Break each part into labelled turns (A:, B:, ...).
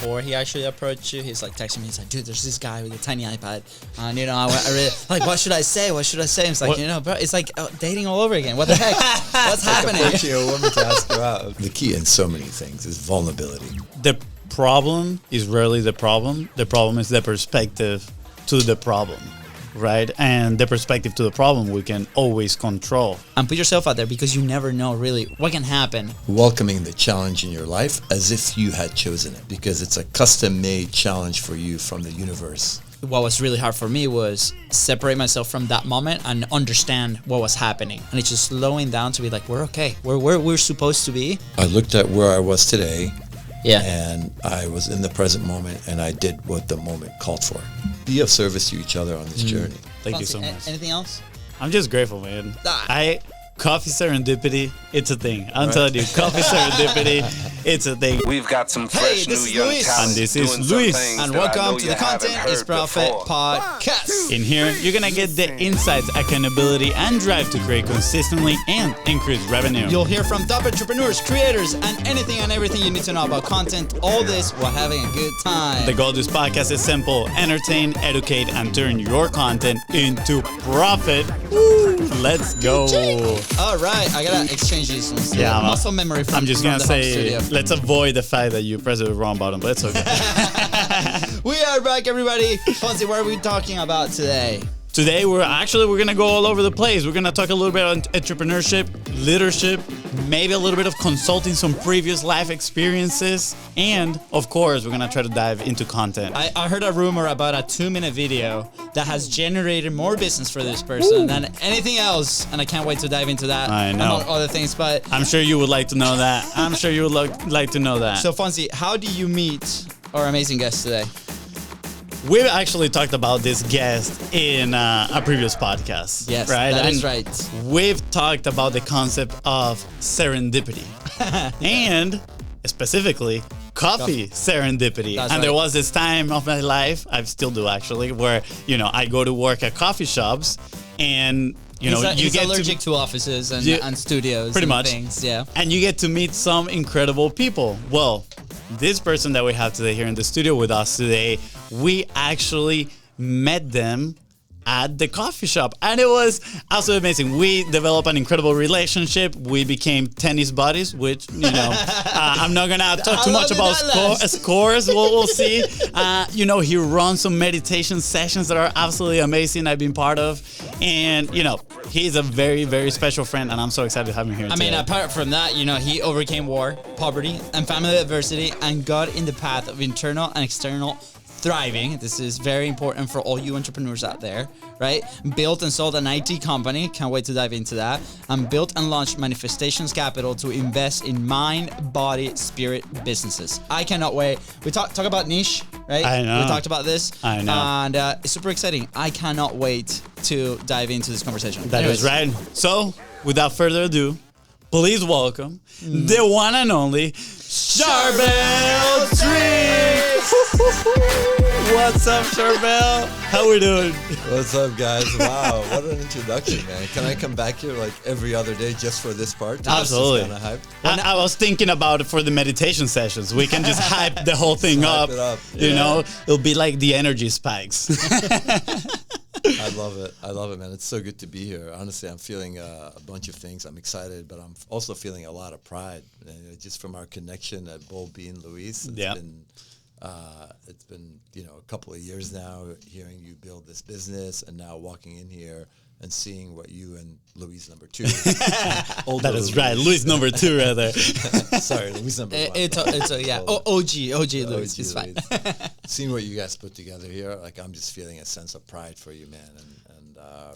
A: before he actually approached you, he's like texting me. He's like, dude, there's this guy with a tiny iPad, and I really like, what should I say? What should I say? It's like, bro, it's like dating all over again. What the heck? What's happening?
B: Approaching a woman to ask her out. The key in so many things is vulnerability.
C: The problem is rarely the problem. The problem is the perspective to the problem. Right? And the perspective to the problem we can always control.
A: And put yourself out there, because you never know really what can happen.
B: Welcoming the challenge in your life as if you had chosen it, because it's a custom-made challenge for you from the universe.
A: What was really hard for me was separate myself from that moment and understand what was happening. And it's just slowing down to be like, we're okay. We're supposed to be.
B: I looked at where I was today.
A: Yeah.
B: And I was in the present moment, and I did what the moment called for. Be of service to each other on this journey.
C: Thank you so much.
A: Anything else?
C: I'm just grateful, man. Coffee serendipity, it's a thing. I'm telling you, coffee serendipity, it's a thing.
D: We've got some fresh new young talent.
C: And this is Luis.
A: And welcome to the Content is Profit podcast.
C: In here, you're going to get the insights, accountability, and drive to create consistently and increase revenue.
A: You'll hear from top entrepreneurs, creators, and anything and everything you need to know about content. All this while having a good time.
C: The goal of this podcast is simple: entertain, educate, and turn your content into profit. Woo, let's go.
A: All right, I gotta exchange these. Muscle memory from
C: I'm just gonna say,
A: studio.
C: let's avoid the fact that you pressed the wrong button, but it's okay.
A: We are back, everybody. Fonzie, what are we talking about today?
C: Today, we're gonna go all over the place. We're gonna talk a little bit on entrepreneurship, leadership, maybe a little bit of consulting, some previous life experiences, and of course, we're gonna try to dive into content.
A: I heard a rumor about a 2-minute video that has generated more business for this person than anything else, and I can't wait to dive into that.
C: I know.
A: Among other things, but
C: I'm sure you would like to know that. Like to know that.
A: So, Fonzie, how do you meet our amazing guest today?
C: We've actually talked about this guest in a previous podcast.
A: Yes,
C: right?
A: that is right.
C: We've talked about the concept of serendipity and specifically coffee serendipity.
A: That's
C: and there
A: right.
C: was this time of my life, I still do actually, where, I go to work at coffee shops and
A: he's allergic to offices and studios.
C: Pretty
A: and
C: much.
A: Things, yeah.
C: And you get to meet some incredible people. Well, this person that we have today here in the studio with us today, we actually met them at the coffee shop, and it was absolutely amazing. We developed an incredible relationship. We became tennis buddies, which I'm not gonna talk too much about scores. We'll see. He runs some meditation sessions that are absolutely amazing. I've been part of, and he's a very, very special friend, and I'm so excited to have him here.
A: I mean, apart from that, he overcame war, poverty, and family adversity, and got in the path of internal and external thriving. This is very important for all you entrepreneurs out there, right? Built and sold an IT company. Can't wait to dive into that. And built and launched Manifestations Capital to invest in mind, body, spirit businesses. I cannot wait. We talk about niche, right?
C: I know.
A: We talked about this.
C: I know.
A: And it's super exciting. I cannot wait to dive into this conversation.
C: That is right. So, without further ado, please welcome the one and only Charbel Zreik. What's up, Charbel? How we doing?
B: What's up, guys? Wow, what an introduction, man. Can I come back here like every other day just for this part?
C: Absolutely.
B: Kind of hype.
C: I was thinking about it for the meditation sessions. We can just hype the whole thing up.
B: Hype it up.
C: It'll be like the energy spikes.
B: I love it, man. It's so good to be here. Honestly, I'm feeling a bunch of things. I'm excited, but I'm also feeling a lot of pride, just from our connection at Bold Bean, Luis. It's been a couple of years now, hearing you build this business, and now walking in here and seeing what you and Luis number 2.
C: That is right, Luis number 2 rather.
B: Sorry, Luis number 1.
A: OG Luis. It's fine.
B: Seeing what you guys put together here, I'm just feeling a sense of pride for you, man, and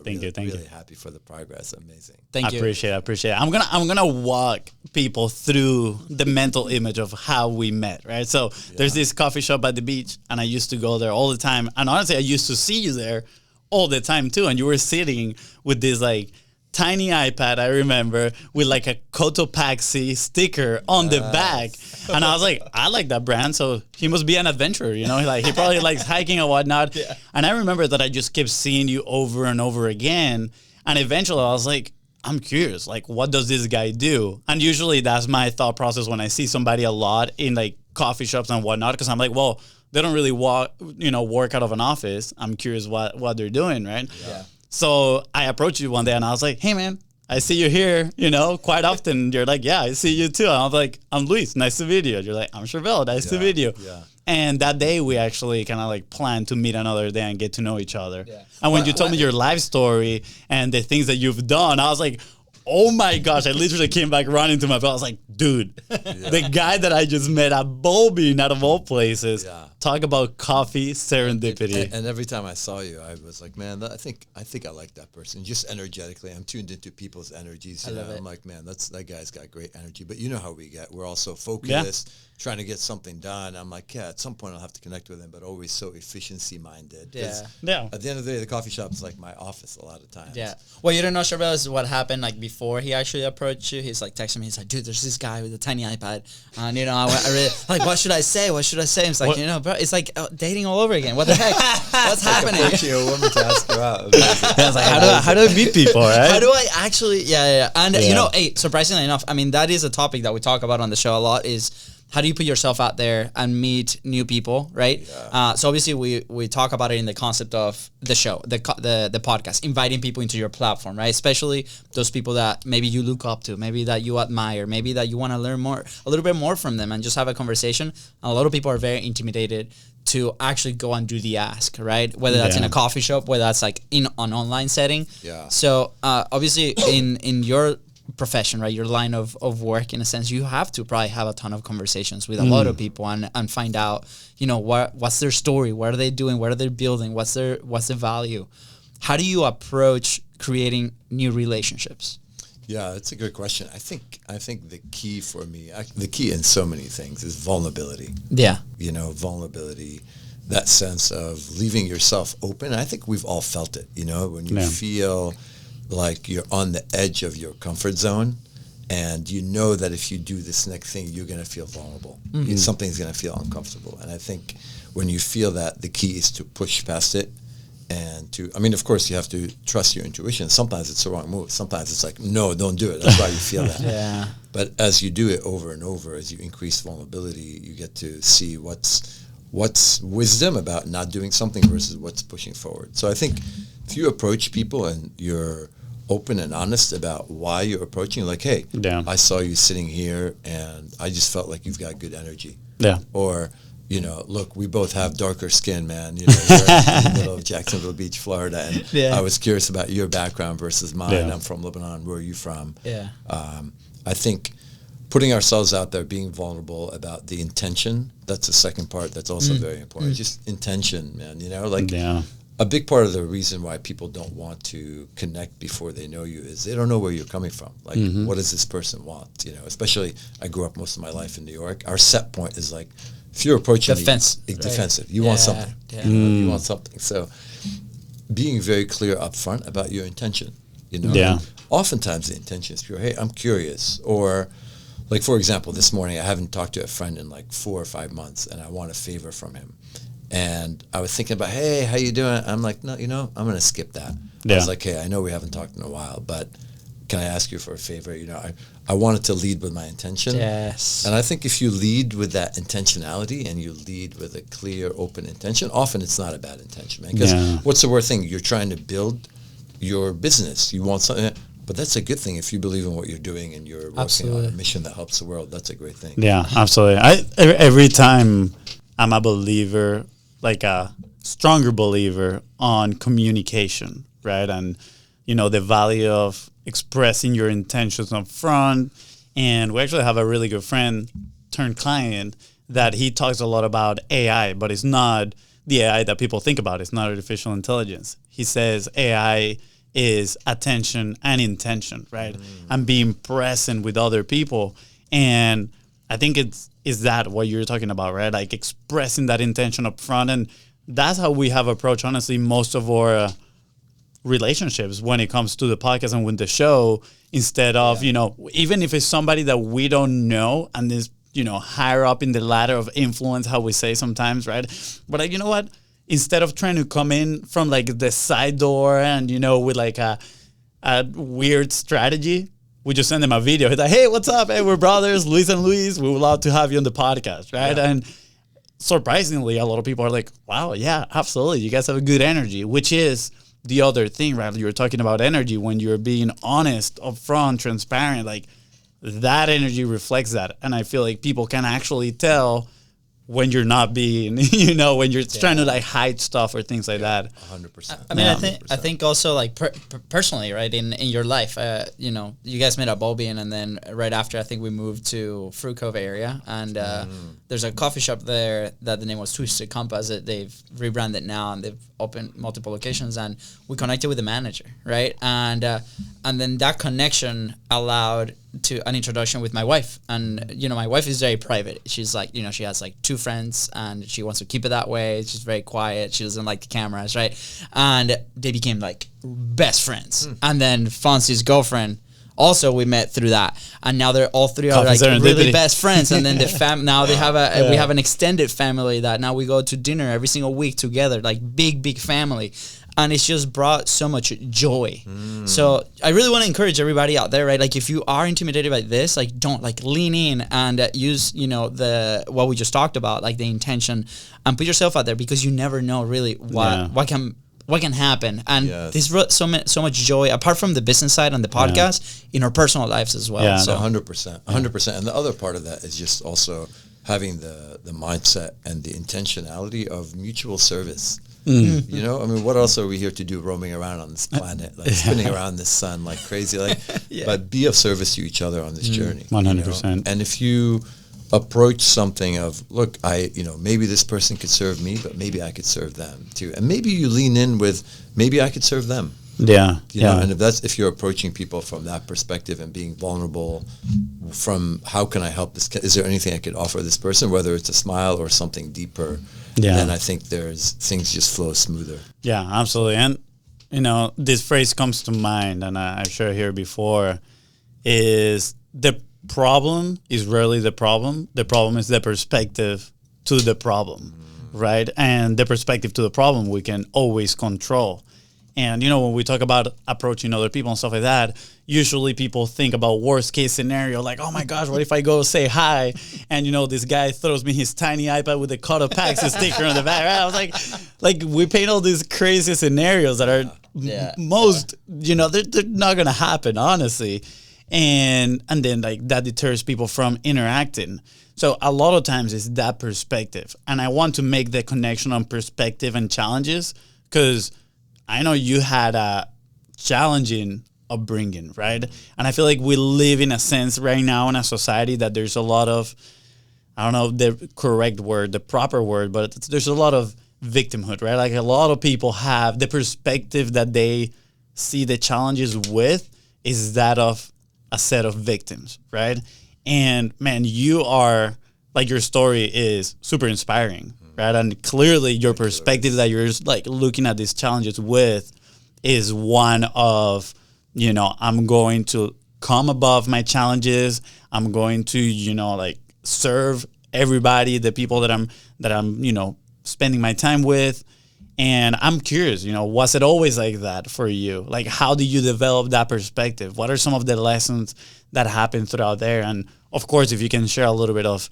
C: Thank you.
B: Really happy for the progress. Amazing.
A: Thank you.
C: I appreciate it. I'm gonna walk people through the mental image of how we met, right? So there's this coffee shop at the beach, and I used to go there all the time. And honestly, I used to see you there all the time too. And you were sitting with this tiny iPad, I remember, with a Cotopaxi sticker on the back. And I was like, I like that brand, so he must be an adventurer, he probably likes hiking and whatnot. Yeah. And I remember that I just kept seeing you over and over again. And eventually I was like, I'm curious, what does this guy do? And usually that's my thought process when I see somebody a lot in coffee shops and whatnot, because I'm like, well, they don't really work out of an office. I'm curious what they're doing, right?
A: Yeah.
C: So I approached you one day and I was like, hey man, I see you here, quite often. You're like, yeah, I see you too. And I was like, I'm Luis, nice to meet you. You're like, I'm Charbel, nice to meet you.
B: Yeah.
C: And that day we actually kind of like planned to meet another day and get to know each other.
A: Yeah.
C: And when you told me your life story and the things that you've done, I was like, oh my gosh, I literally came back running to my phone. I was like, dude, the guy that I just met at Bowlbean, out of all places, talk about coffee serendipity.
B: And every time I saw you, I was like, man, I think I like that person. Just energetically, I'm tuned into people's energies. I'm like, man, that guy's got great energy. But you know how we get. We're all so focused, trying to get something done. I'm like, at some point I'll have to connect with him, but always so efficiency minded.
C: Yeah.
B: At the end of the day, the coffee shop is like my office a lot of times.
A: Yeah. Well, you don't know, Charbel, is what happened like before he actually approached you. He's like texting me. He's like, dude, there's this guy with a tiny iPad. And, I really, like, what should I say? What should I say? It's like, bro, it's like dating all over again. What the heck? What's happening?
B: Approaching a woman to ask her out.
C: I was like, how do I meet people, right?
A: How do I actually, And, hey, surprisingly enough, I mean, that is a topic that we talk about on the show a lot is, how do you put yourself out there and meet new people, right? Yeah. So obviously we talk about it in the concept of the show, the podcast, inviting people into your platform, right? Especially those people that maybe you look up to, maybe that you admire, maybe that you want to learn a little bit more from them and just have a conversation. And a lot of people are very intimidated to actually go and do the ask, right? Whether that's in a coffee shop, whether that's like in an online setting. Yeah. So obviously in your profession, right, your line of work, in a sense, you have to probably have a ton of conversations with a lot of people and find out, what's their story, what are they doing, what are they building, what's the value. How do you approach creating new relationships?
B: Yeah, that's a good question. I think the key for me, the key in so many things is vulnerability.
A: Yeah.
B: Vulnerability, that sense of leaving yourself open. I think we've all felt it, when you feel like you're on the edge of your comfort zone and you know that if you do this next thing, you're going to feel vulnerable. Something's going to feel uncomfortable. And I think when you feel that, the key is to push past it and of course you have to trust your intuition. Sometimes it's the wrong move. Sometimes it's like, no, don't do it. That's why you feel that.
A: Yeah.
B: But as you do it over and over, as you increase vulnerability, you get to see what's wisdom about not doing something versus what's pushing forward. So I think if you approach people and you're open and honest about why you're approaching, like, hey, I saw you sitting here and I just felt like you've got good energy. Yeah. Or, look, we both have darker skin, man. We're in the middle of Jacksonville Beach, Florida, and I was curious about your background versus mine. Yeah. I'm from Lebanon. Where are you from? Yeah. I think putting ourselves out there, being vulnerable about the intention, that's the second part that's also very important. Just intention, man, a big part of the reason why people don't want to connect before they know you is they don't know where you're coming from. Like, what does this person want? Especially I grew up most of my life in New York. Our set point is like, if you're approaching defensive, you want something. Yeah. You want something. So being very clear up front about your intention, Oftentimes the intention is pure, hey, I'm curious. Or like, for example, this morning I haven't talked to a friend in like 4 or 5 months and I want a favor from him. And I was thinking about, hey, how you doing? I'm like, no, I'm going to skip that. Yeah. I was like, hey, I know we haven't talked in a while, but can I ask you for a favor? I wanted to lead with my intention. Yes. And I think if you lead with that intentionality and you lead with a clear, open intention, often it's not a bad intention, man. Because what's the worst thing? You're trying to build your business. You want something, but that's a good thing if you believe in what you're doing and you're working on a mission that helps the world. That's a great thing.
C: Yeah, absolutely. Every time I'm a believer, like a stronger believer on communication, right? And, the value of expressing your intentions up front. And we actually have a really good friend turned client that he talks a lot about AI, but it's not the AI that people think about. It's not artificial intelligence. He says AI is attention and intention, right? And being present with other people. And I think is that what you're talking about, right? Like expressing that intention up front. And that's how we have approached, honestly, most of our relationships when it comes to the podcast and with the show, instead of, even if it's somebody that we don't know and is, higher up in the ladder of influence, how we say sometimes, right? But like, you know what? Instead of trying to come in from like the side door and, with like a weird strategy, we just send him a video. He's like, hey, what's up? Hey, we're brothers, Luis and Luis. We would love to have you on the podcast, right?
B: Yeah.
C: And surprisingly, a lot of people are like, wow, yeah, absolutely. You guys have a good energy, which is the other thing, right? You were talking about energy when you're being honest, upfront, transparent, like that energy reflects that. And I feel like people can actually tell when you're not being, when you're trying to like hide stuff or things like that.
B: 100%.
A: I mean, I think also like personally, right, in your life, you guys met at Bulbian, and then right after, I think we moved to Fruit Cove area, and there's a coffee shop there that the name was Twisted Compass. They've rebranded now, and they've opened multiple locations, and we connected with the manager, right, and then that connection allowed to an introduction with my wife. And my wife is very private. She's like, she has like 2 friends, and she wants to keep it that way. She's very quiet. She doesn't like the cameras, right? And they became like best friends. And then Fonzie's girlfriend, also we met through that, and now they're all 3 are like really best friends. And then the now they have we have an extended family that now we go to dinner every single week together, like big family. And it's just brought so much joy. So I really want to encourage everybody out there, right? Like if you are intimidated by this, like don't, like lean in and use, what we just talked about, like the intention, and put yourself out there, because you never know really what can happen. And this brought so much joy, apart from the business side on the podcast, in our personal lives as well.
B: Yeah, so 100%. And the other part of that is just also having the mindset and the intentionality of mutual service. What else are we here to do, roaming around on this planet, like spinning around this sun like crazy, but be of service to each other on this journey.
C: 100%.
B: And if you approach something of, look, maybe this person could serve me, but maybe I could serve them too. And maybe you lean in with, maybe I could serve them.
C: Yeah.
B: And if you're approaching people from that perspective and being vulnerable from, how can I help this? Is there anything I could offer this person, whether it's a smile or something deeper? Then I think things just flow smoother.
C: Yeah, absolutely. And, this phrase comes to mind, and I've shared here before, is the problem is rarely the problem. The problem is the perspective to the problem, right? And the perspective to the problem we can always control. And, when we talk about approaching other people and stuff like that, usually people think about worst case scenario, like, oh my gosh, what if I go say hi? And, this guy throws me his tiny iPad with a cut of packs sticker on the back. Right? I was like we paint all these crazy scenarios that are most, they're not going to happen, honestly. And then like that deters people from interacting. So a lot of times it's that perspective. And I want to make the connection on perspective and challenges, because I know you had a challenging upbringing, right? And I feel like we live in a sense right now in a society that there's a lot of, I don't know the correct word, the proper word, but there's a lot of victimhood, right? Like a lot of people have the perspective that they see the challenges with is that of a set of victims, right? And man, you are, like, your story is super inspiring, right? And clearly your perspective that you're like looking at these challenges with is one of, I'm going to come above my challenges. I'm going to, serve everybody, the people that I'm, spending my time with. And I'm curious, was it always like that for you? Like, how did you develop that perspective? What are some of the lessons that happened throughout there? And of course, if you can share a little bit of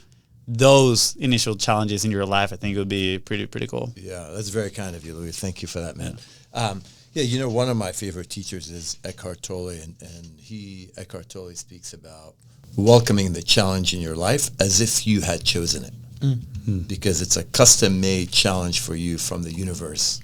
C: those initial challenges in your life, I think it would be pretty cool.
B: Yeah, that's very kind of you, Louis. Thank you for that, man. One of my favorite teachers is Eckhart Tolle, and Eckhart Tolle speaks about welcoming the challenge in your life as if you had chosen it. Because it's a custom-made challenge for you from the universe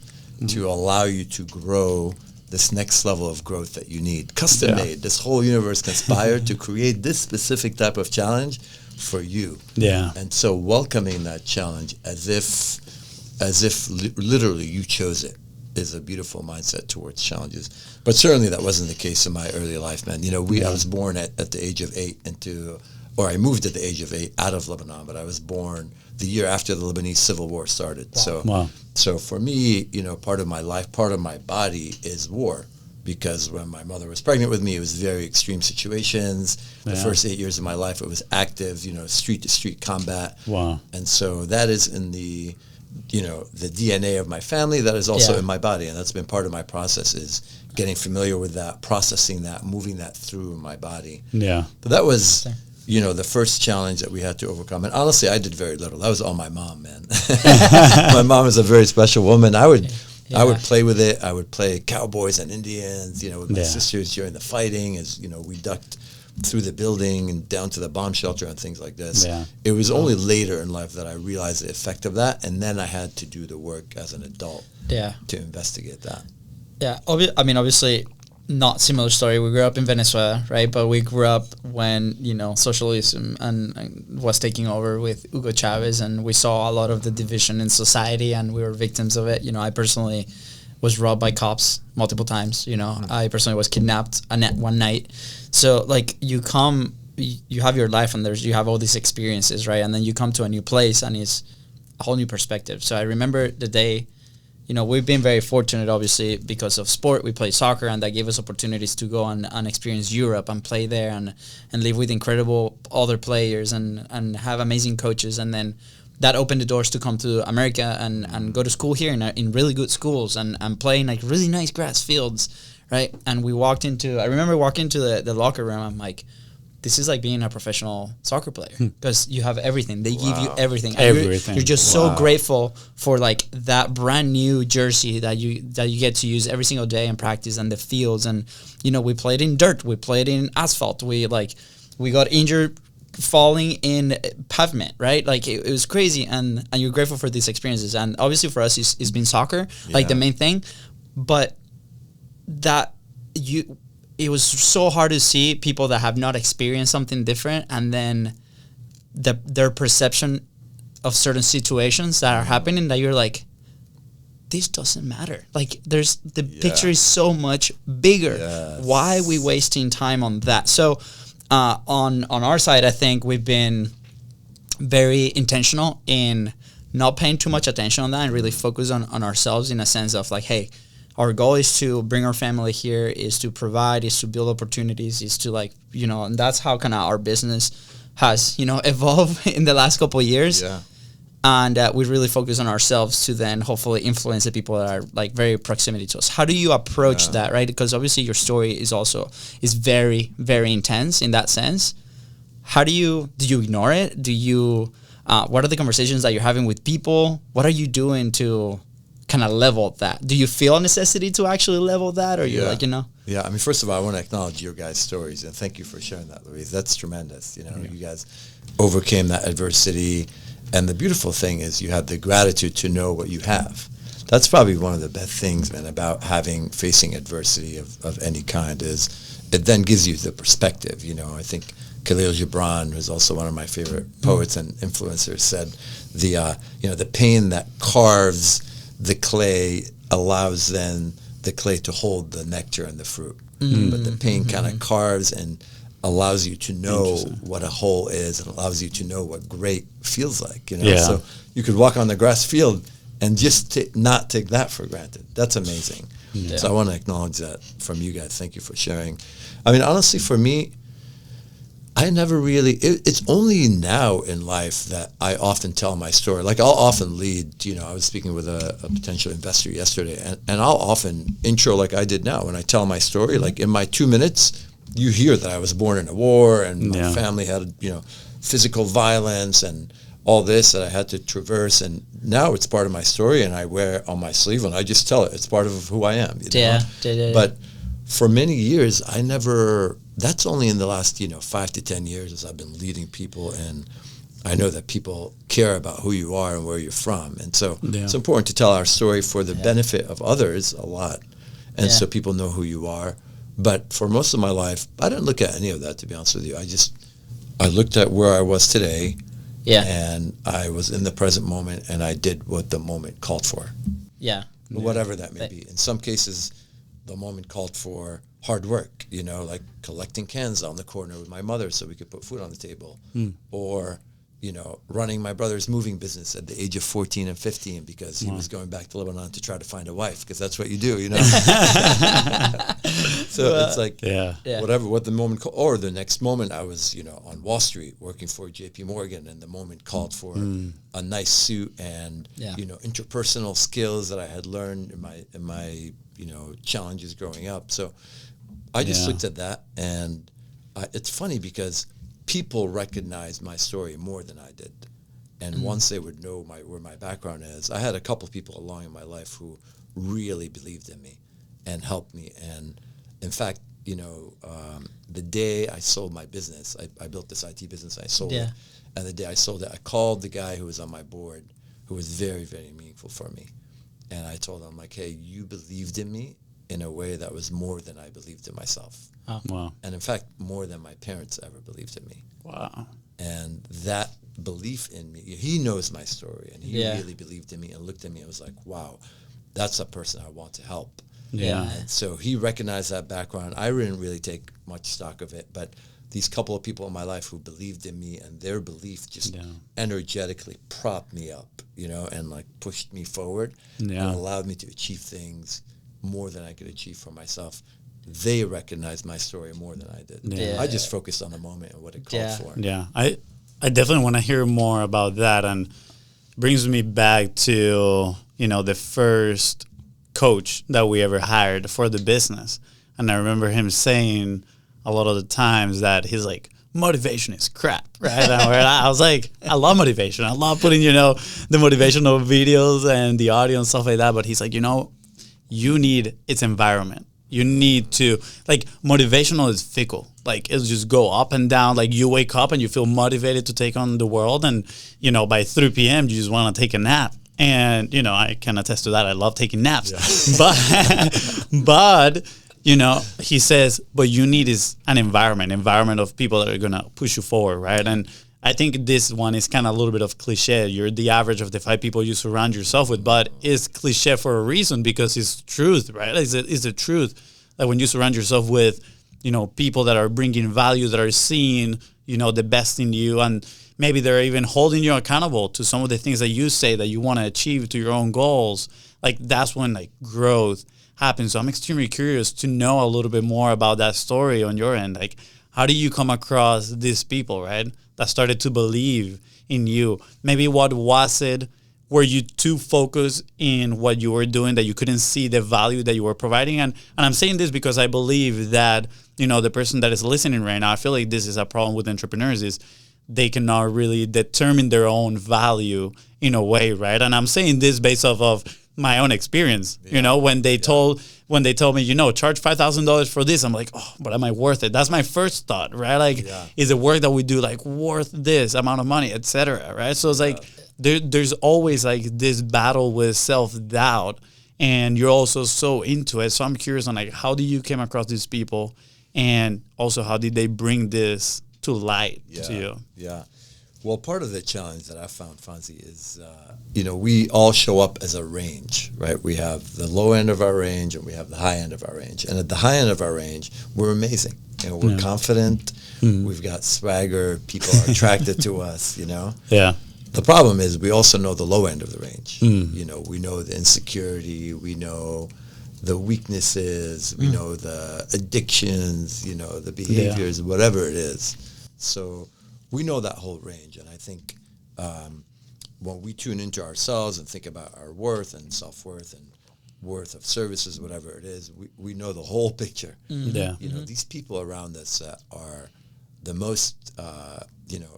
B: to allow you to grow this next level of growth that you need. Custom-made. This whole universe conspired to create this specific type of challenge for you.
C: Yeah.
B: And so welcoming that challenge as if literally you chose it is a beautiful mindset towards challenges. But certainly that wasn't the case in my early life, man. I was born at the age of 8 I moved at the age of 8 out of Lebanon, but I was born the year after the Lebanese Civil War started.
C: Wow.
B: So for me, part of my life, part of my body is war. Because when my mother was pregnant with me, it was very extreme situations. The first 8 years of my life, it was active, street-to-street combat.
C: Wow.
B: And so that is the DNA of my family that is also
A: Yeah.
B: in my body, and that's been part of my process is getting familiar with that, processing that, moving that through my body.
C: Yeah.
B: But that was, the first challenge that we had to overcome. And honestly, I did very little. That was all my mom, man. My mom is a very special woman. I would play with it. I would play cowboys and Indians, with my sisters during the fighting as, we ducked through the building and down to the bomb shelter and things like this.
C: Yeah.
B: It was only later in life that I realized the effect of that. And then I had to do the work as an adult to investigate that.
A: Yeah, obviously, not similar story. We grew up in Venezuela, right? But we grew up when socialism and was taking over with Hugo Chavez, and we saw a lot of the division in society, and we were victims of it. I personally was robbed by cops multiple times. I personally was kidnapped one night. So you have your life, and you have all these experiences, right? And then you come to a new place, and it's a whole new perspective. So I remember the day. We've been very fortunate, obviously, because of sport. We play soccer, and that gave us opportunities to go and experience Europe and play there and live with incredible other players and have amazing coaches. And then that opened the doors to come to America and go to school here in really good schools and play in really nice grass fields, right? And I remember walking into the locker room. I'm like, this is like being a professional soccer player because you have everything. They give you everything. And you're just so grateful for that brand new jersey that you get to use every single day in practice and the fields. And we played in dirt, we played in asphalt. We got injured falling in pavement, right? It was crazy. And you're grateful for these experiences. And obviously for us, it's been soccer, the main thing. But it was so hard to see people that have not experienced something different, and then their perception of certain situations that are happening that you're like, this doesn't matter. The picture is so much bigger. Yes. Why are we wasting time on that? So on our side, I think we've been very intentional in not paying too much attention on that and really focus on ourselves in a sense of hey, our goal is to bring our family here, is to provide, is to build opportunities, is to and that's how kind of our business has, evolved in the last couple of years.
B: Yeah.
A: And we really focus on ourselves to then hopefully influence the people that are very proximity to us. How do you approach that, right? Because obviously your story is very, very intense in that sense. How do you ignore it? What are the conversations that you're having with people? What are you doing to kind of level that? Do you feel a necessity to actually level that, or you're
B: Yeah, I mean, first of all, I want to acknowledge your guys' stories, and thank you for sharing that, Luis. That's tremendous. You guys overcame that adversity, and the beautiful thing is you have the gratitude to know what you have. That's probably one of the best things, man, about facing adversity of any kind is it then gives you the perspective. I think Khalil Gibran, who's also one of my favorite poets and influencers, said the pain that carves the clay allows then the clay to hold the nectar and the fruit. But the pain kind of carves and allows you to know what a whole is and allows you to know what great feels like. So you could walk on the grass field and just not take that for granted. That's amazing. So I want to acknowledge that from you guys. Thank you for sharing. I mean, honestly, for me, I never really, it's only now in life that I often tell my story. I'll often lead, I was speaking with a potential investor yesterday, and I'll often intro like I did now. When I tell my story, in my 2 minutes, you hear that I was born in a war and my family had, physical violence and all this that I had to traverse. And now it's part of my story, and I wear it on my sleeve, and I just tell it. It's part of who I am. But for many years, that's only in the last, 5 to 10 years as I've been leading people, and I know that people care about who you are and where you're from. And so it's important to tell our story for the benefit of others a lot, and so people know who you are. But for most of my life, I didn't look at any of that, to be honest with you. I looked at where I was today, and I was in the present moment, and I did what the moment called for.
A: Yeah.
B: Whatever that may be. In some cases, the moment called for hard work, collecting cans on the corner with my mother so we could put food on the table, or, running my brother's moving business at the age of 14 and 15 because he was going back to Lebanon to try to find a wife, because that's what you do, So it's like,
C: Yeah.
B: whatever, what the moment called, or the next moment I was, on Wall Street working for JP Morgan, and the moment called for a nice suit and, interpersonal skills that I had learned in my challenges growing up. So I just looked at that, and it's funny because people recognized my story more than I did. And once they would know where my background is, I had a couple of people along in my life who really believed in me and helped me. And in fact, the day I sold my business, I built this IT business, I sold it. And the day I sold it, I called the guy who was on my board, who was very, very meaningful for me. And I told him, like, hey, you believed in me in a way that was more than I believed in myself.
C: Oh. Wow.
B: And in fact, more than my parents ever believed in me.
C: Wow.
B: And that belief in me, he knows my story, and he really believed in me and looked at me and was like, wow, that's a person I want to help.
C: Yeah.
B: And so he recognized that background. I didn't really take much stock of it, but these couple of people in my life who believed in me, and their belief just energetically propped me up, and like pushed me forward and allowed me to achieve things more than I could achieve for myself. They recognized my story more than I did.
C: Yeah.
B: I just focused on the moment and what it called for.
C: Yeah. I definitely want to hear more about that, and brings me back to, the first coach that we ever hired for the business. And I remember him saying a lot of the times that he's like, motivation is crap, right? And I was like, I love motivation. I love putting, the motivational videos and the audio and stuff like that. But he's like, you need its environment. You need to, motivational is fickle. It'll just go up and down. You wake up and you feel motivated to take on the world. And, by 3 p.m., you just want to take a nap. And, I can attest to that. I love taking naps. Yeah. But, he says, but you need is an environment of people that are going to push you forward, right? And I think this one is kind of a little bit of cliche. You're the average of the 5 people you surround yourself with, but it's cliche for a reason because it's truth, right? It's the truth. When you surround yourself with, people that are bringing value, that are seeing, the best in you, and maybe they're even holding you accountable to some of the things that you say that you want to achieve to your own goals. That's when growth happens. So I'm extremely curious to know a little bit more about that story on your end. How do you come across these people, right, that started to believe in you? Maybe what was it? Were you too focused in what you were doing that you couldn't see the value that you were providing? And I'm saying this because I believe that, the person that is listening right now, I feel like this is a problem with entrepreneurs, is they cannot really determine their own value in a way, right? And I'm saying this based off of my own experience. When they told me, charge $5,000 for this, I'm like, oh, but am I worth it? That's my first thought, right? Is the work that we do worth this amount of money, etc., right? So it's there's always this battle with self-doubt, and you're also so into it. So I'm curious on how do you came across these people, and also how did they bring this to light to you?
B: Yeah. Well, part of the challenge that I found, Fonzie, is, we all show up as a range, right? We have the low end of our range and we have the high end of our range. And at the high end of our range, we're amazing. We're confident. We've got swagger. People are attracted to us,
C: Yeah.
B: The problem is we also know the low end of the range. We know the insecurity. We know the weaknesses. We know the addictions, the behaviors, whatever it is. So we know that whole range. And I think when we tune into ourselves and think about our worth and self-worth and worth of services, whatever it is, we know the whole picture. These people around us that are the most,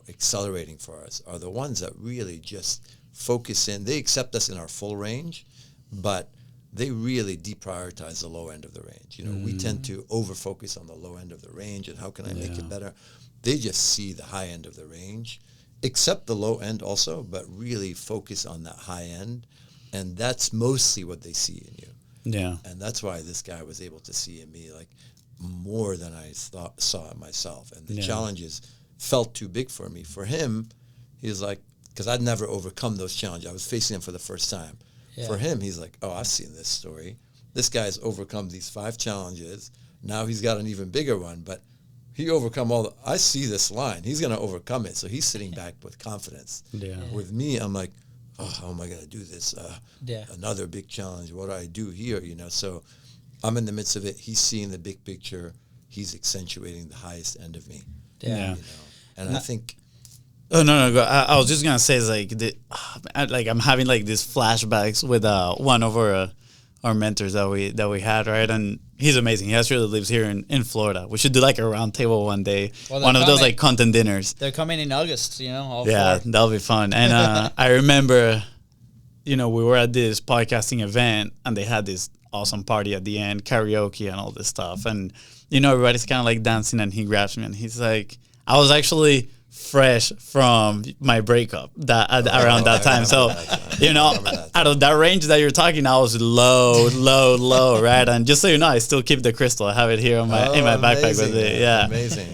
B: accelerating for us are the ones that really just focus in. They accept us in our full range, but they really deprioritize the low end of the range. We tend to over-focus on the low end of the range and how can I make it better. They just see the high end of the range, accept the low end also, but really focus on that high end. And that's mostly what they see in you.
C: Yeah.
B: And that's why this guy was able to see in me more than I saw in myself. And the challenges felt too big for me. For him, he was like, because I'd never overcome those challenges. I was facing them for the first time. Yeah. For him, he's like, oh, I've seen this story. This guy's overcome these 5 challenges. Now he's got an even bigger one, but he overcome I see this line. He's going to overcome it. So he's sitting back with confidence. Yeah. With me, I'm like, oh, how am I going to do this? Another big challenge. What do I do here? So I'm in the midst of it. He's seeing the big picture. He's accentuating the highest end of me.
C: Yeah.
B: You know? And I think.
C: Oh no! Go. I was just gonna say it's like I'm having like these flashbacks with one of our mentors that we had, right? And he's amazing. He actually lives here in Florida. We should do like a round table one day.
A: Well,
C: one of those like content dinners.
A: They're coming in August, all
C: Yeah,
A: four.
C: that'll be fun. And I remember, we were at this podcasting event and they had this awesome party at the end, karaoke and all this stuff. And, everybody's kind of like dancing and he grabs me and he's like, I was actually fresh from my breakup around that time. So, out of that range that you're talking, I was low, right? And just so you know, I still keep the crystal. I have it here in my backpack with it. Yeah.
B: Amazing.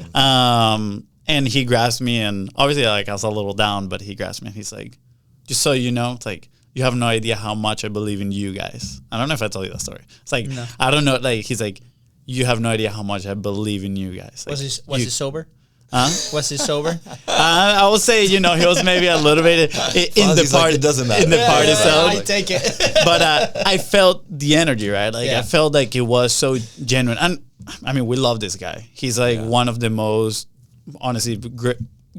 C: And he grabs me and obviously like I was a little down, but he grabs me and he's like, just so you know, it's like, you have no idea how much I believe in you guys. I don't know if I told you that story. It's like, no. I don't know. Like, he's like, you have no idea how much I believe in you guys. Like,
A: was he sober?
C: Huh?
A: Was he sober?
C: I would say, he was maybe a little bit in the party.
B: Like, it doesn't matter.
C: In the party itself.
A: I take it.
C: But I felt the energy, right? Like, I felt like it was so genuine. And, I mean, we love this guy. He's like one of the most, honestly,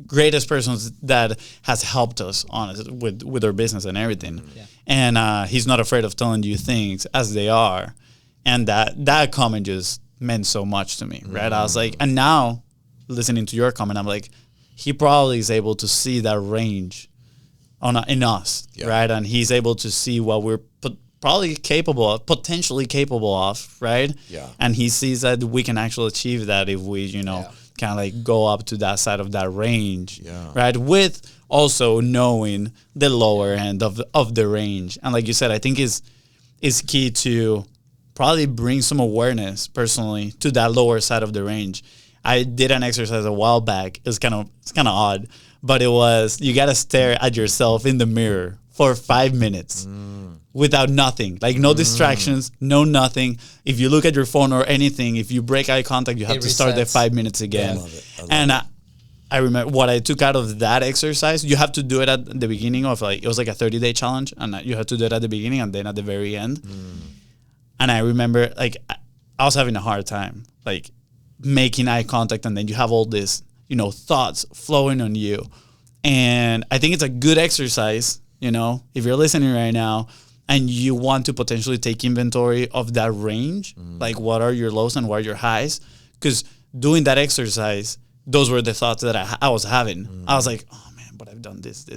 C: greatest persons that has helped us, honestly, with our business and everything. Yeah. And he's not afraid of telling you things as they are. And that comment just meant so much to me, right? I was like, and now, listening to your comment, I'm like, he probably is able to see that range in us, right? And he's able to see what we're potentially capable of, right?
B: Yeah.
C: And he sees that we can actually achieve that if we, kind of like go up to that side of that range, right? With also knowing the lower end of the range. And like you said, I think is key to probably bring some awareness personally to that lower side of the range. I did an exercise a while back. It's kind of odd, but it was, you got to stare at yourself in the mirror for 5 minutes without nothing, like no distractions, no nothing. If you look at your phone or anything, if you break eye contact, you have to start the 5 minutes again. I love it. I remember what I took out of that exercise. You have to do it at the beginning of it was like a 30-day challenge, and you have to do it at the beginning and then at the very end. And I remember like I was having a hard time, like making eye contact, and then you have all this, thoughts flowing on you. And I think it's a good exercise, if you're listening right now and you want to potentially take inventory of that range, like what are your lows and what are your highs? Because doing that exercise, those were the thoughts that I was having. I was like, oh man, but I've done this,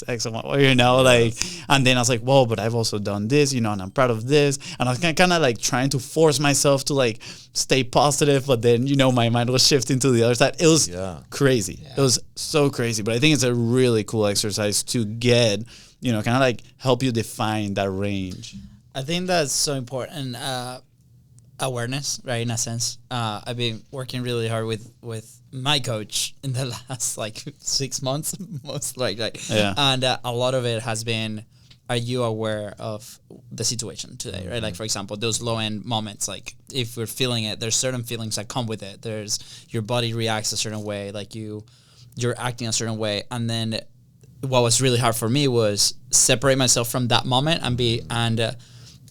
C: X, and Y, like, and then I was like, whoa, but I've also done this, and I'm proud of this. And I was kind of like trying to force myself to like stay positive, but then, my mind was shifting to the other side. It was crazy. Yeah. It was so crazy, but I think it's a really cool exercise to get, kind of like help you define that range.
A: I think that's so important. Awareness, right? In a sense, I've been working really hard with my coach in the last like 6 months, most likely. Yeah. And a lot of it has been, are you aware of the situation today, right? Like, for example, those low end moments, like if we're feeling it, there's certain feelings that come with it. There's your body reacts a certain way, like you're acting a certain way. And then what was really hard for me was separate myself from that moment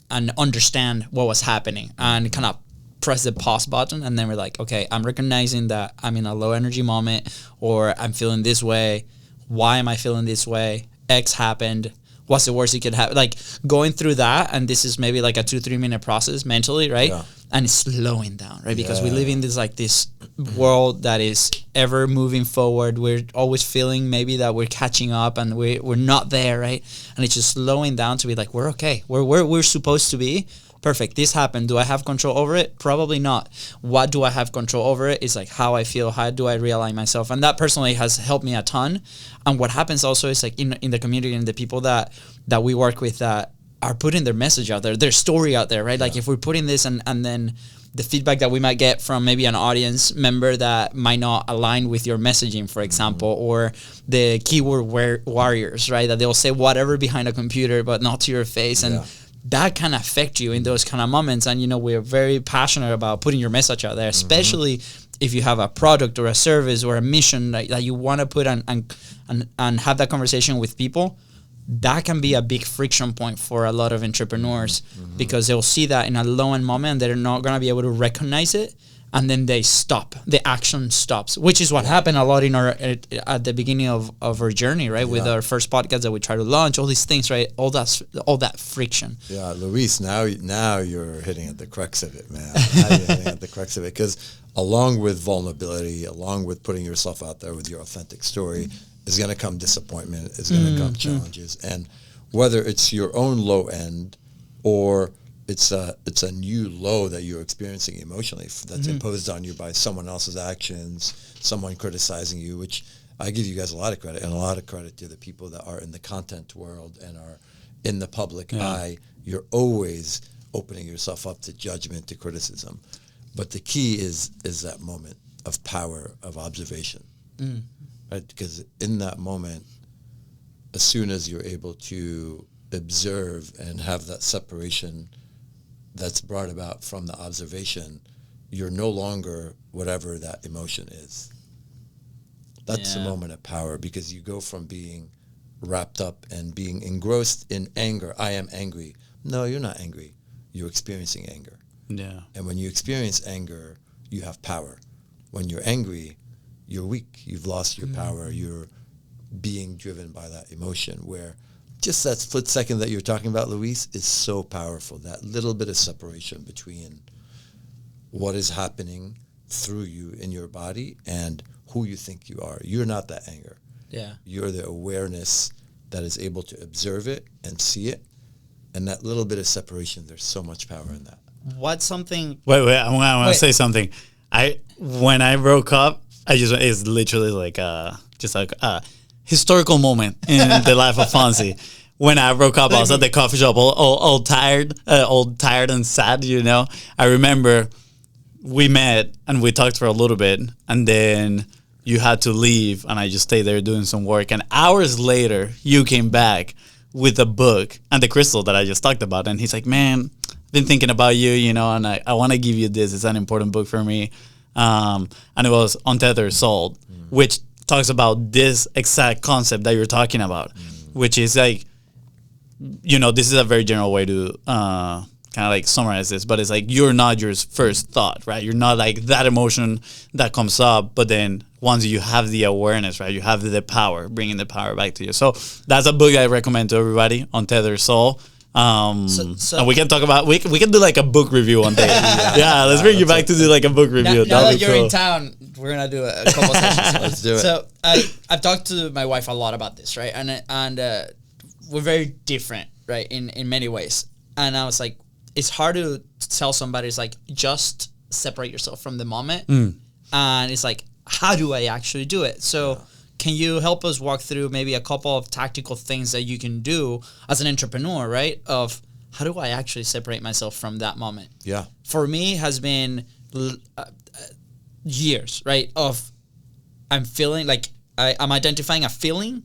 A: and understand what was happening and kind of press the pause button. And then we're like, okay, I'm recognizing that I'm in a low energy moment, or I'm feeling this way. Why am I feeling this way? X happened. What's the worst it could happen? Like going through that. And this is maybe like a 2-3 minute process mentally, right? Yeah. And it's slowing down, right? Because we live in this world that is ever moving forward. We're always feeling maybe that we're catching up and we're not there, right? And it's just slowing down to be like, we're okay. We're supposed to be. Perfect. This happened. Do I have control over it? Probably not. What do I have control over it? Is like how I feel. How do I realign myself? And that personally has helped me a ton. And what happens also is like in the community and the people that we work with that are putting their message out there, their story out there, right? Yeah. Like if we're putting this and then the feedback that we might get from maybe an audience member that might not align with your messaging, for example, or the keyword warriors, right? That they'll say whatever behind a computer, but not to your face. And that can affect you in those kind of moments. And, we're very passionate about putting your message out there, especially if you have a product or a service or a mission that you want to put and have that conversation with people. that can be a big friction point for a lot of entrepreneurs because they'll see that in a low end moment, they're not going to be able to recognize it. And then they stop. The action stops, which is what happened a lot in our at the beginning of our journey, right? With our first podcast that we try to launch, all these things, right? All that friction.
B: Yeah, Luis, now you're hitting at the crux of it, man. Now you're hitting at the crux of it, because along with vulnerability, along with putting yourself out there with your authentic story, is going to come disappointment, is going to come challenges, and whether it's your own low end or it's a new low that you're experiencing emotionally that's imposed on you by someone else's actions, someone criticizing you, which I give you guys a lot of credit, and a lot of credit to the people that are in the content world and are in the public eye. You're always opening yourself up to judgment, to criticism. But the key is that moment of power, of observation, right? Because in that moment, as soon as you're able to observe and have that separation that's brought about from the observation, you're no longer whatever that emotion is. That's the moment of power, because you go from being wrapped up and being engrossed in anger. I am angry. No, you're not angry. You're experiencing anger.
C: Yeah.
B: And when you experience anger, you have power. When you're angry, you're weak. You've lost your power. You're being driven by that emotion, where just that split second that you're talking about, Luis, is so powerful. That little bit of separation between what is happening through you in your body and who you think you are. You're not that anger.
A: Yeah.
B: You're the awareness that is able to observe it and see it. And that little bit of separation, there's so much power in that.
A: What's something...
C: Wait, I want to say something. When I broke up, it's literally like just like a historical moment in the life of Fonzie. When I broke up, I was at the coffee shop, all tired and sad. You know, I remember we met and we talked for a little bit, and then you had to leave, and I just stayed there doing some work. And hours later, you came back with a book and the crystal that I just talked about. And he's like, "Man, I've been thinking about you, you know, and I want to give you this. It's an important book for me." And it was Untethered Soul, which talks about this exact concept that you're talking about, which is like, you know, this is a very general way to kind of like summarize this, but it's like you're not your first thought, right? You're not like that emotion that comes up, but then once you have the awareness, right, you have the power, bringing the power back to you. So that's a book I recommend to everybody, Untethered Soul. So and we can talk about we can do like a book review one day. Let's bring you back to do like a book review.
A: Now that you're in town, we're gonna do a couple sessions.
B: Let's do it.
A: So I've talked to my wife a lot about this, right? And we're very different, right, in many ways. And I was like, it's hard to tell somebody, it's like, just separate yourself from the moment. And it's like, how do I actually do it? So can you help us walk through maybe a couple of tactical things that you can do as an entrepreneur, right? Of how do I actually separate myself from that moment?
B: Yeah.
A: For me, has been years, right? Of I'm feeling like I'm identifying a feeling,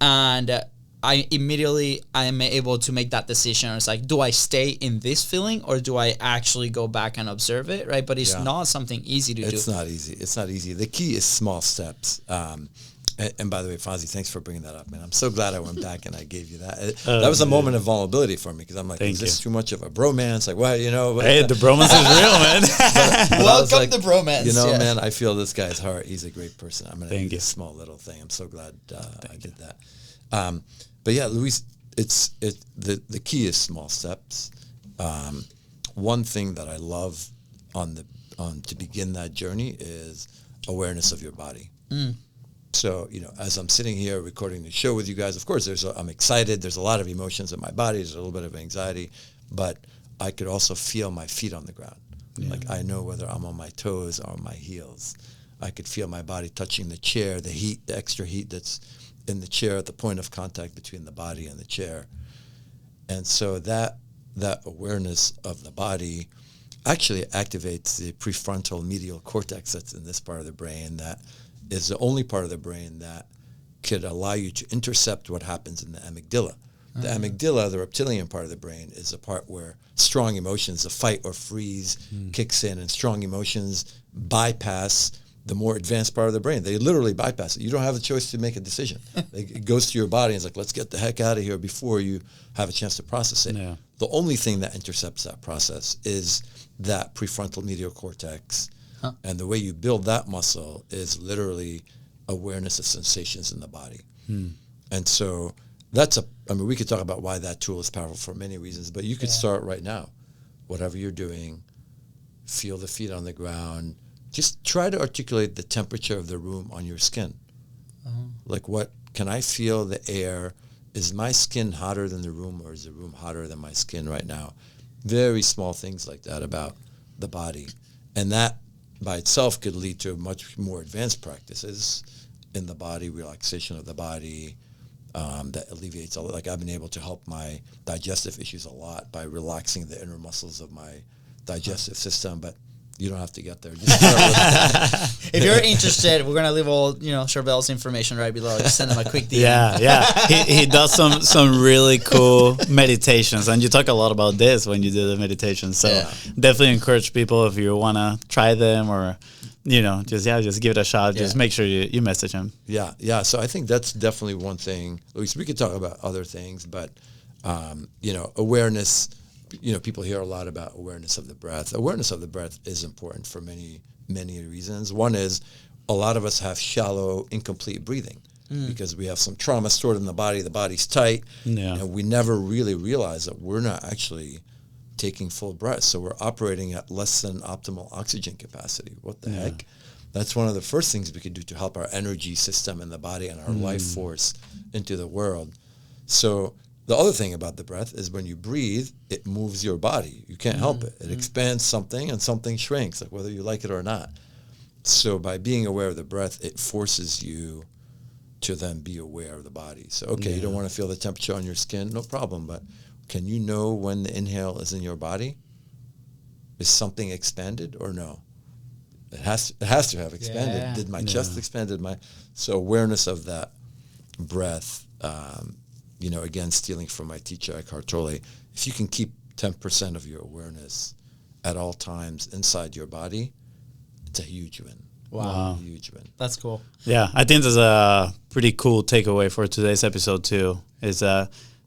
A: and I am able to make that decision. It's like, do I stay in this feeling or do I actually go back and observe it, right? But it's not something easy to do.
B: It's not easy. It's not easy. The key is small steps. And by the way, Fonzie, thanks for bringing that up, man. I'm so glad I went back and I gave you that. That was a moment of vulnerability for me, because I'm like, is this too much of a bromance? Like, well, you know.
C: Hey, the bromance is real, man.
B: but
A: Welcome to bromance.
B: You know, man, I feel this guy's heart. He's a great person. I'm going to do this small little thing. I'm so glad I did that. But yeah, Luis, the key is small steps. One thing that I love to begin that journey is awareness of your body. So, you know, as I'm sitting here recording the show with you guys, of course, I'm excited. There's a lot of emotions in my body. There's a little bit of anxiety, but I could also feel my feet on the ground. Yeah. Like, I know whether I'm on my toes or on my heels. I could feel my body touching the chair, the heat, the extra heat that's in the chair at the point of contact between the body and the chair. And so that awareness of the body actually activates the prefrontal medial cortex that's in this part of the brain, that is the only part of the brain that could allow you to intercept what happens in the amygdala. The amygdala, the reptilian part of the brain, is the part where strong emotions, the fight or freeze, kicks in, and strong emotions bypass the more advanced part of the brain. They literally bypass it. You don't have a choice to make a decision. It goes to your body and it's like, let's get the heck out of here before you have a chance to process it.
C: Yeah.
B: The only thing that intercepts that process is that prefrontal medial cortex. And the way you build that muscle is literally awareness of sensations in the body. And so we could talk about why that tool is powerful for many reasons, but you could start right now. Whatever you're doing, feel the feet on the ground. Just try to articulate the temperature of the room on your skin. Like, what can I feel the air? Is my skin hotter than the room, or is the room hotter than my skin right now? Very small things like that about the body. And that by itself could lead to much more advanced practices in the body, relaxation of the body, that alleviates all. Like, I've been able to help my digestive issues a lot by relaxing the inner muscles of my digestive system, but you don't have to get there. Just
A: if you're interested, we're gonna leave all Charbel's information right below. Just send him a quick DM.
C: Yeah. He does some really cool meditations, and you talk a lot about this when you do the meditation. So definitely encourage people, if you wanna try them, or just give it a shot. Just make sure you message him.
B: Yeah. So I think that's definitely one thing. Luis, we could talk about other things, but awareness. People hear a lot about awareness of the breath. Awareness of the breath is important for many, many reasons. One is a lot of us have shallow, incomplete breathing because we have some trauma stored in the body. The body's tight, and we never really realize that we're not actually taking full breaths. So we're operating at less than optimal oxygen capacity. What the heck? That's one of the first things we could do to help our energy system in the body and our life force into the world. So the other thing about the breath is when you breathe, it moves your body. You can't help it. It expands something and something shrinks, like whether you like it or not. So by being aware of the breath, it forces you to then be aware of the body. So, you don't want to feel the temperature on your skin, no problem. But can you know when the inhale is in your body? Is something expanded or no? It has to have expanded.
A: Yeah.
B: Did my chest expand? So awareness of that breath. Again, stealing from my teacher, Eckhart Tolle, if you can keep 10% of your awareness at all times inside your body, it's a huge win.
A: Wow.
B: Huge win.
A: That's cool.
C: Yeah, I think there's a pretty cool takeaway for today's episode too, is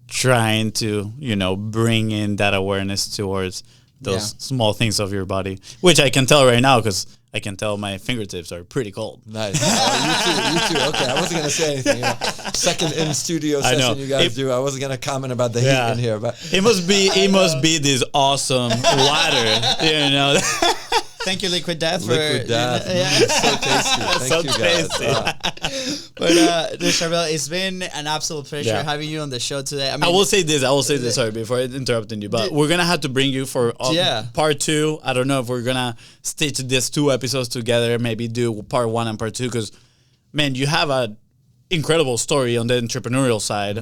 C: trying to, bring in that awareness towards those small things of your body, which I can tell right now because I can tell my fingertips are pretty cold.
B: Nice. You too. Okay, I wasn't going to say anything. Second in studio session you guys do. I wasn't going to comment about the heat in here, but
C: it must be this awesome water,
A: Thank you, Liquid Death.
B: Liquid Death. So tasty. Thank you, guys.
A: But Charbel, it's been an absolute pleasure having you on the show today.
C: I will say this. Sorry, before I interrupted you, but we're gonna have to bring you for part 2. I don't know if we're gonna stitch these 2 episodes together. Maybe do part 1 and part 2 because, man, you have a incredible story on the entrepreneurial side.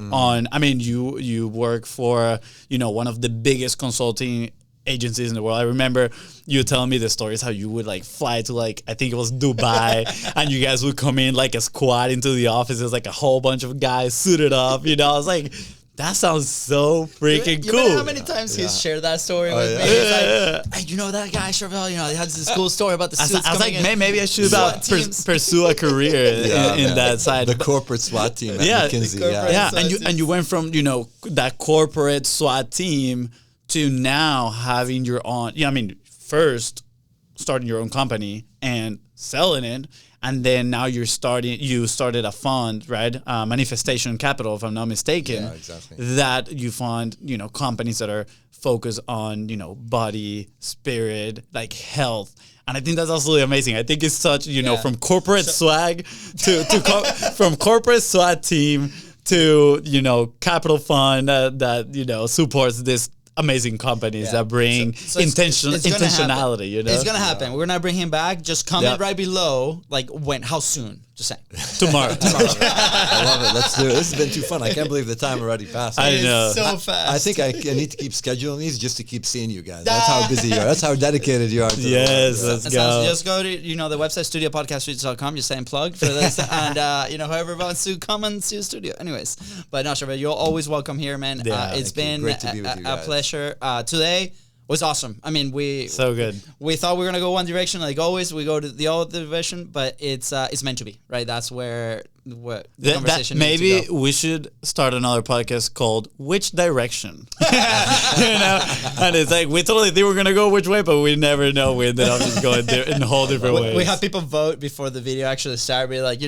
C: You work for one of the biggest consulting agencies in the world. I remember you telling me the stories how you would fly to I think it was Dubai and you guys would come in like a squad into the office. There's a whole bunch of guys suited up, I was like, that sounds so freaking cool.
A: You know how many times he's shared that story with me? He's like, hey, you know that guy, Charbel? He has this cool story about the suits.
C: I was like, maybe I should pursue a career in that side.
B: The corporate SWAT team at McKinsey.
C: And you went from, that corporate SWAT team to now having your own, first starting your own company and selling it, and then now you started a fund, right? Manifestation Capital, if I'm not mistaken.
B: Yeah, exactly.
C: That you fund, companies that are focused on, body, spirit, health. And I think that's absolutely amazing. I think it's such, from corporate swag from corporate SWAT team to, capital fund that supports this amazing companies that bring intentionality.
A: It's gonna happen. We're gonna bring him back. Just comment right below, how soon. Just saying.
C: Tomorrow.
B: I love it. Let's do it. This has been too fun. I can't believe the time already passed.
C: I know.
A: So fast.
B: I think I need to keep scheduling these just to keep seeing you guys. That's how busy you are. That's how dedicated you are.
C: Yes, let's go.
A: Just go to the website studiopodcaststudios.com. Just saying plug for this, and whoever wants to come and see the studio. Anyways, but no, Charbel, you're always welcome here, man. It's been
B: Great to be with you guys.
A: a pleasure. Today was awesome. I mean,
C: So good.
A: we thought we were gonna go one direction, like always. We go to the other direction, but it's meant to be, right? That's where the conversation needs to
C: maybe
A: go.
C: we should start another podcast called "Which Direction?" And it's like we totally think we're gonna go which way, but we never know. We ended up just going in a whole different ways.
A: We have people vote before the video actually started. Be like,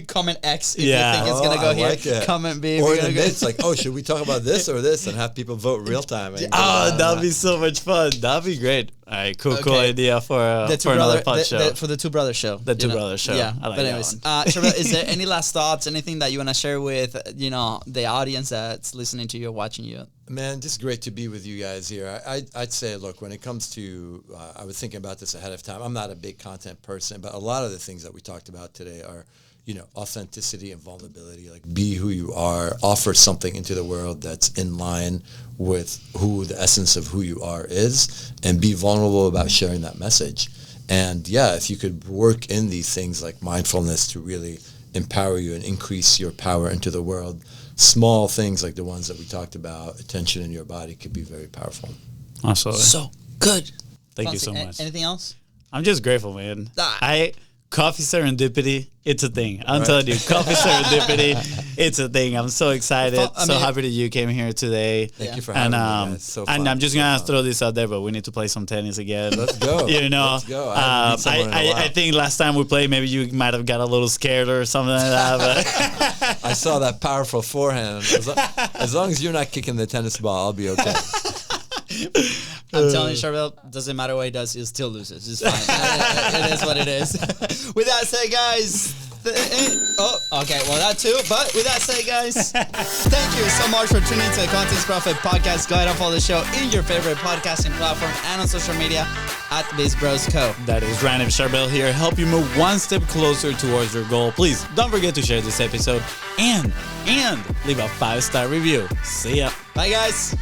A: comment X if
C: Yeah.
A: you think it's gonna go
B: I
A: here.
B: like it.
A: Comment B. if
B: Or
A: you're
B: in the
A: gonna go-
B: midst, like, oh, should we talk about this or this, and have people vote real time? And
C: Oh, that'd be so much fun. That'd be great. All right, cool
A: Okay.
C: idea for another pod show.
A: for the Two Brothers show.
C: The Two Brothers show.
A: Yeah.
C: I like
A: but
C: that
A: anyways,
C: one.
A: Charbel, is there any last thoughts? Anything that you want to share with the audience that's listening to you, watching you?
B: Man, just great to be with you guys here. I'd say, look, when it comes to, I was thinking about this ahead of time. I'm not a big content person, but a lot of the things that we talked about today are, authenticity and vulnerability. Like, be who you are, offer something into the world that's in line with who the essence of who you are is, and be vulnerable about sharing that message. And yeah, if you could work in these things like mindfulness to really empower you and increase your power into the world, small things like the ones that we talked about, attention in your body, could be very powerful.
C: Absolutely.
A: So good.
C: Thank you
A: Fonzie,
C: so much.
A: Anything else?
C: I'm just grateful, man.
A: Ah.
C: Coffee serendipity, it's a thing. I'm telling you, coffee serendipity, it's a thing. I'm so excited, happy that you came here today.
B: Thank you for having me, guys. So fun.
C: And I'm just gonna throw this out there, but we need to play some tennis again.
B: Let's go. Let's go.
C: I think last time we played, maybe you might have got a little scared or something like that. But
B: I saw that powerful forehand. As long as you're not kicking the tennis ball, I'll be okay.
A: I'm telling you, Charbel, doesn't matter what he does, he still loses. It's fine. It is what it is. With that said, guys. Okay, well, that too. But with that said, guys, thank you so much for tuning to the Contents Profit Podcast. Go ahead and follow the show in your favorite podcasting platform and on social media at Biz Bros Co.
C: that is Random Charbel here, help you move one step closer towards your goal. Please don't forget to share this episode and leave a 5-star review. See ya.
A: Bye, guys.